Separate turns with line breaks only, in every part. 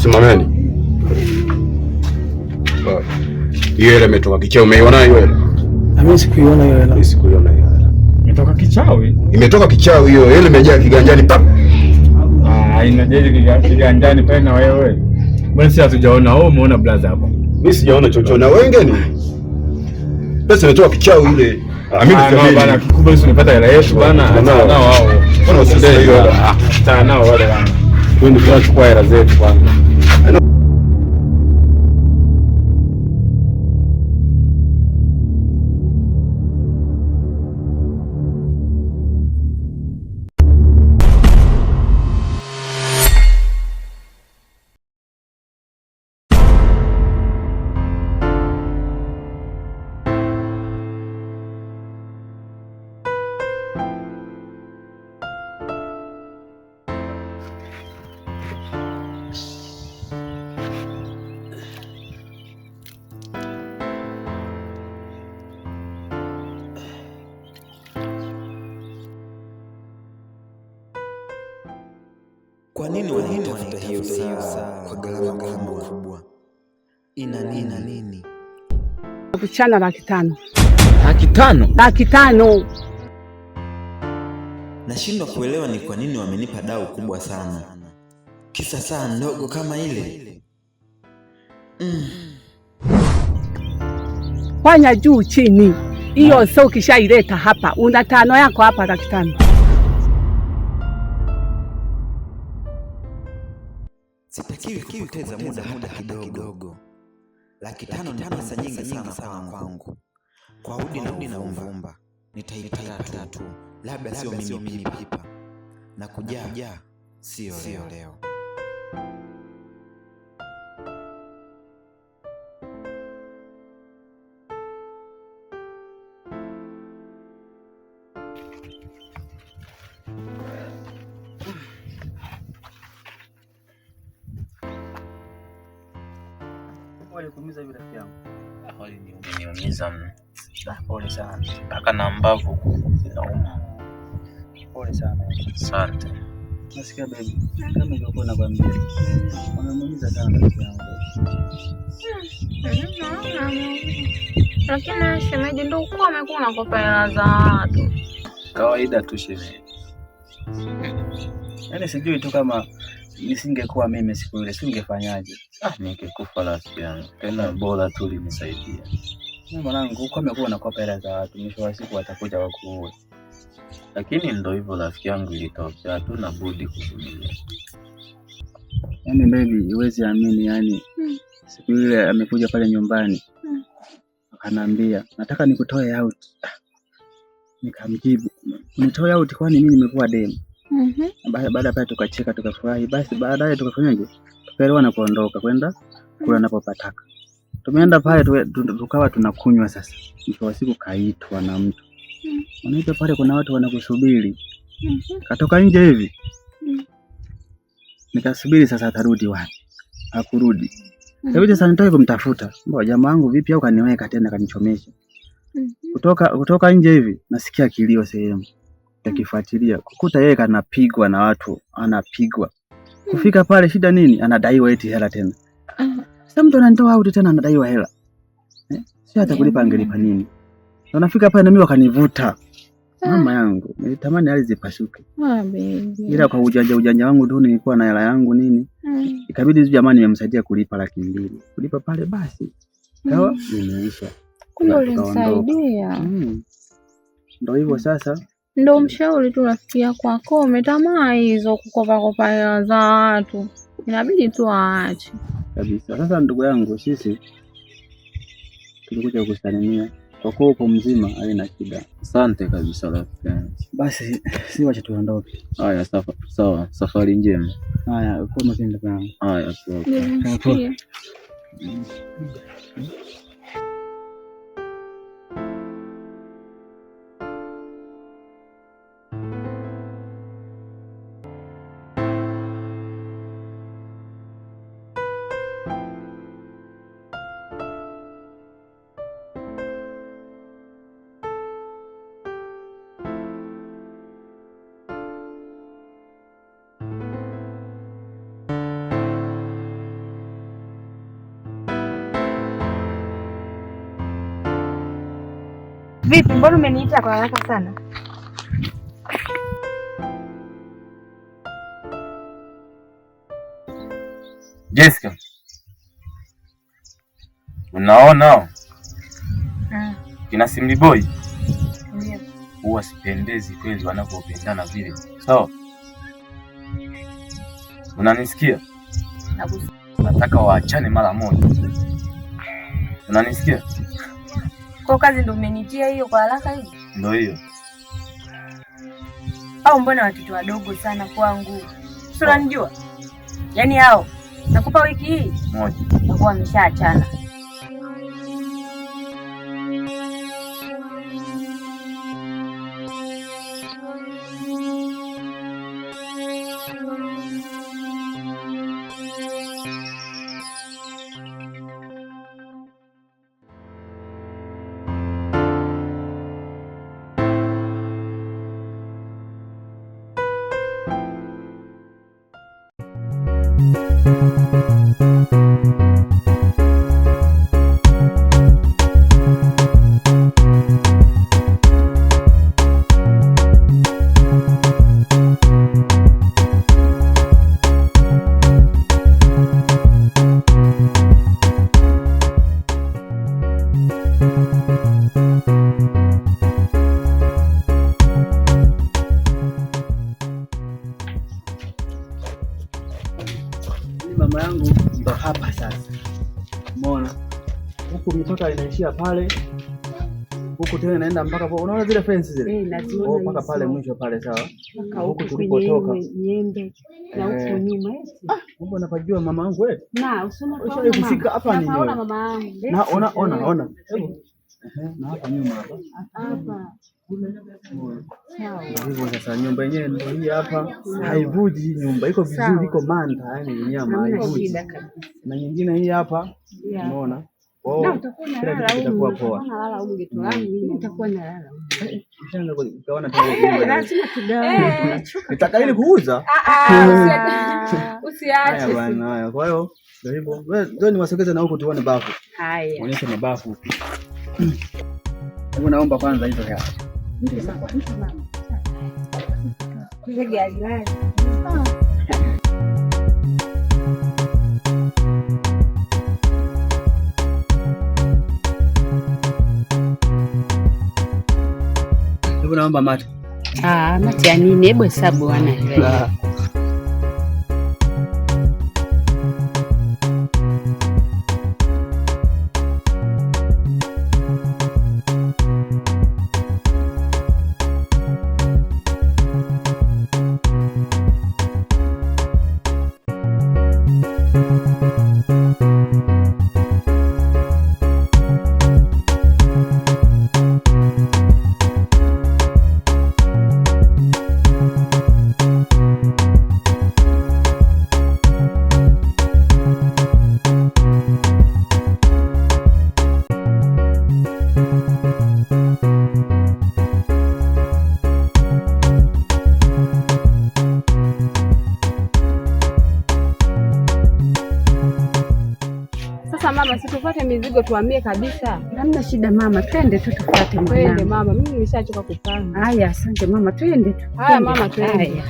Simameni. Hiyo hela imetoka kichawi, umeiona hiyo hela?
Mimi sikuiona hiyo hela.
Sikuiona hiyo hela.
Imetoka kichawi?
Imetoka kichawi hiyo. Hela imejaa kiganjani pap.
Inajaje kiganjani pale na wewe? Mbona sisi hatujaona? Wewe umeona brother hapo?
Mimi sijaona chochote. Na wenge ni pesa imetoka kichawi ile.
Mimi bana, kikubwa sisi tunapata hela yetu bana. Nao wao.
Mbona usiende hiyo hela?
Tana nao wale bana. Twende tunachukua hela zetu kwanza.
Kwa nini wanatafuta hiyo saa kwa gharama kubwa? Ina nini?
Kuchana 500,000.
500?
500,000.
Nashindwa kuelewa ni kwa nini wamenipa dau kubwa sana. Kisa saa ndogo kama ile.
Fanya juu chini. Hiyo sio kishaileta hapa. Una 5 yako hapa 500,000.
Sitakiwi kupoteza muda hata kidogo. 500,000 ni pesa nyingi sana kwangu. Kwa udi na uvumba nitaipata tu. Labda sio mimi pipa. Na kujaa sio leo.
Kuumiza yule rafiki yangu.
Umeniumiza mno. Pole sana. Mpaka na mbavu zinauma.
Pole sana.
Asante.
Nasikia baby. Kama nilivyokuwa nakwambia. Unamuumiza sana rafiki yangu.
Lakini shemeji ndio uko amekuwa nakopa hela za watu.
Kawaida tu shemeji.
Yaani sijui tu kama nisingekuwa mimi siku ile singefanyaje.
Ningekufa rafiki yangu. Tena bora tu linisaidia.
Mwanangu uko amekuwa nakopa hela za watu, mwisho wa siku watakuja wakuue.
Lakini ndio hivyo rafiki yangu, ilitokea tu na budi kuvumilia.
Yaani baby huwezi amini, yani siku ile amekuja pale nyumbani. Akanambia, "Nataka nikutoe out." Nikamjibu, "Nitoe out kwani mimi nimekuwa demu?" Baada pale tukacheka tukafurahi. Basi baadaye tukafanyaje? Tukaelewana na kuondoka kwenda kula napopataka. Tumeenda pale tukawa tunakunywa sasa. Mwisho wa siku kaitwa na mtu. Unaitwa pale kuna watu wanakusubiri. Katoka nje hivi. Nikasubiri sasa atarudi wapi. Hakurudi. Hebu sasa nitoke kumtafuta. Mbona jamaa wangu vipi au kaniweka tena kanichomesha. Kutoka nje hivi nasikia kilio sehemu. Yakifuatilia kukuta yeye kanapigwa na watu, anapigwa. Kufika pale shida nini? Anadaiwa eti hela tena. Sasa mtu ananitoa out tena anadaiwa hela. Si hata kulipa angelipa nini? Wanafika pale na mimi wakanivuta. Mama yangu, nilitamani hali zipasuke. Ila kwa ujanja wangu tu nilikuwa na hela yangu nini? Ikabidi jamani nimemsaidia kulipa 200,000. Kulipa pale basi. Kawa nimeisha.
Kumbe ulimsaidia.
Ndio hivyo sasa.
Ndio mshauri tu rafiki yako akome tamaa hizo kukopa hela za watu. Inabidi tu aache.
Kabisa. Sasa ndugu yangu sisi tulikuja kukusalimia. Kwa kuwa uko mzima haina shida.
Asante kabisa rafiki yangu.
Basi si wacha tuondoke.
Haya sawa, safari njema.
Haya, kwa makini ndugu yangu.
Haya sawa.
Vipi, mbona umeniita kwa haraka sana?
Jessica, unaona kina Simli Boy huwa sipendezi kweli wanavyopendana vile. Sawa, unanisikia? Nataka waachane mara moja. Unanisikia?
Kwa kazi ndo umenitia hiyo kwa haraka hivi?
Ndio hiyo.
Au mbona watoto wadogo sana kwangu? Sio unanijua? Yaani hao nakupa wiki hii
moja
nakuwa wameshaachana.
Mama yangu ndo hapa sasa. Umeona? Huku mitoka inaishia pale. Huku tena inaenda mpaka hapo. Unaona zile fence zile?
Lazima
mpaka pale mwisho pale, sawa?
Huku tulipotoka. Nyembe na huko nyuma eti.
Mbona unapajua mama yangu wewe?
Na usoma kwa
mama. Kufika hapa ni.
Naona mama yangu.
Na ona. Na hapa nyuma hapa.
Hapa.
Hivyo sasa nyumba yenyewe ndio hii hapa. Haivuji nyumba. Iko vizuri, iko manda, yani nyama haivuji. Na nyingine hii hapa. Unaona?
Na utakuwa nalala
itakuwa poa.
Nalala huko geto langu mimi nitakuwa nalala.
Kisha ukaona tena
lazima tugawane.
Nitaka ili kuuza.
Usiache.
Bwana, kwa hiyo ndio hivyo. Wewe ndio niwasogeze na huko tuone bafu.
Haya.
Onyesha mabafu. Hebu naomba kwanza hizo hapa. Ndio sawa.
Kule gari gani?
Hebu naomba mate.
Mate ya nini? Hebu hesabu bwana. Mama, situfuate mizigo tuhamie kabisa.
Hamna shida mama, twende tu tufuate mama.
Twende mama, mimi nimeshachoka kupanga.
Haya, asante mama, twende tu.
Haya mama, twende.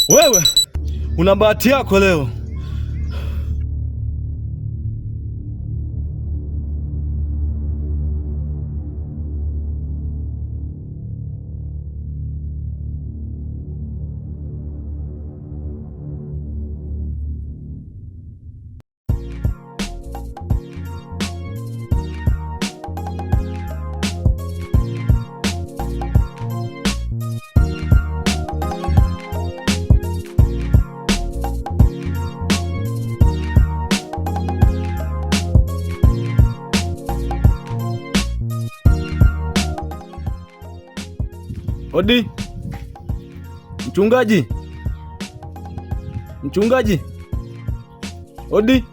Wewe una bahati yako leo.
Odi. Mchungaji. Mchungaji. Odi.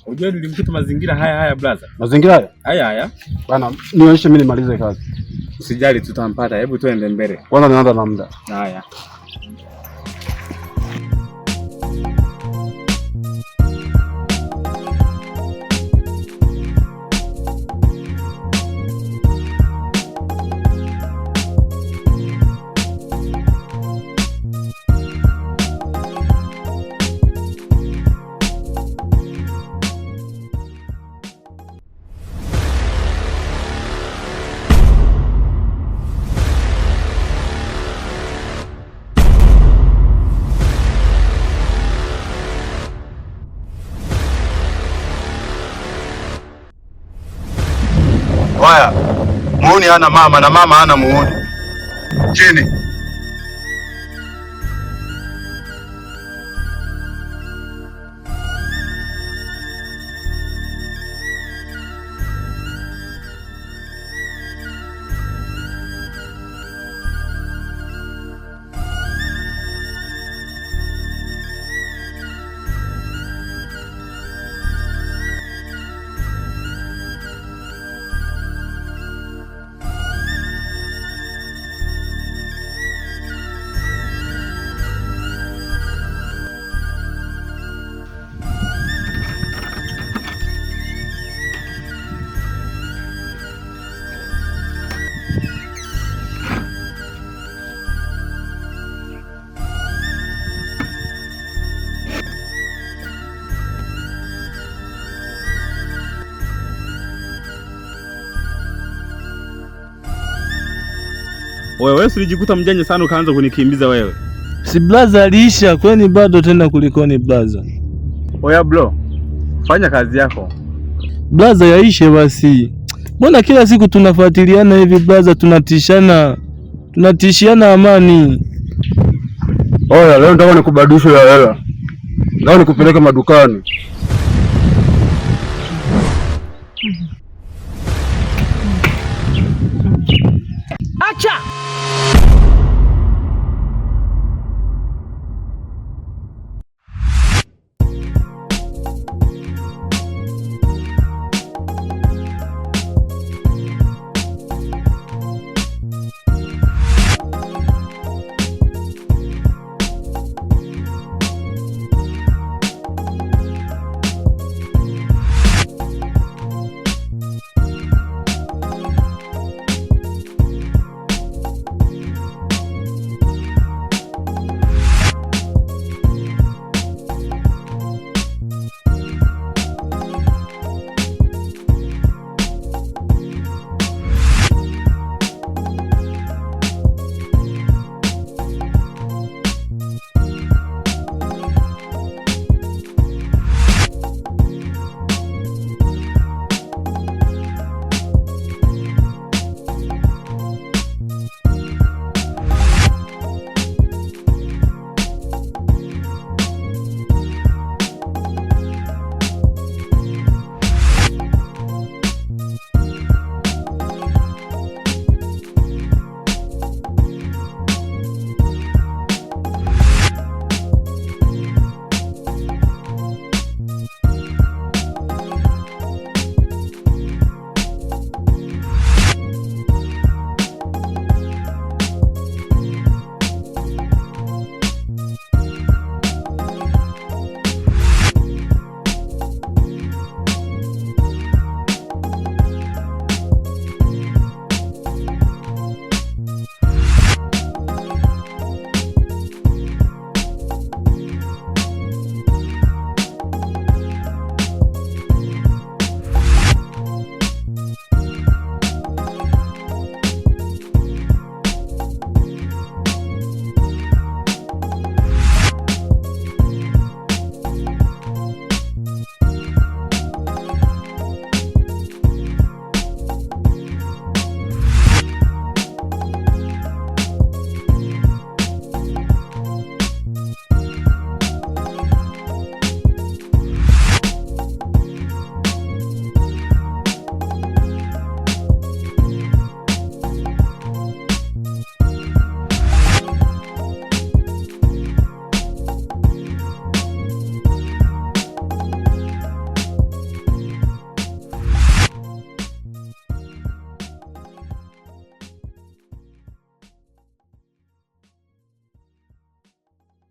Unajua nilimkuta mazingira haya brother.
Mazingira
haya?
Bana, nionyeshe mimi nimalize kazi.
Usijali tutampata. Hebu tuende mbele.
Kwanza ninaanza na muda.
Haya.
Waya, muuni hana mama na mama hana muuni. Chini.
Wewe ulijikuta mjanja sana ukaanza kunikimbiza wewe.
Si blaza aliisha, kwani bado tena kulikoni blaza?
Oya bro, fanya kazi yako.
Blaza yaishe basi. Mbona kila siku tunafuatiliana hivi blaza, tunatishiana amani.
Oya, leo nataka nikubadilishe ya hela. Leo nikupeleke madukani.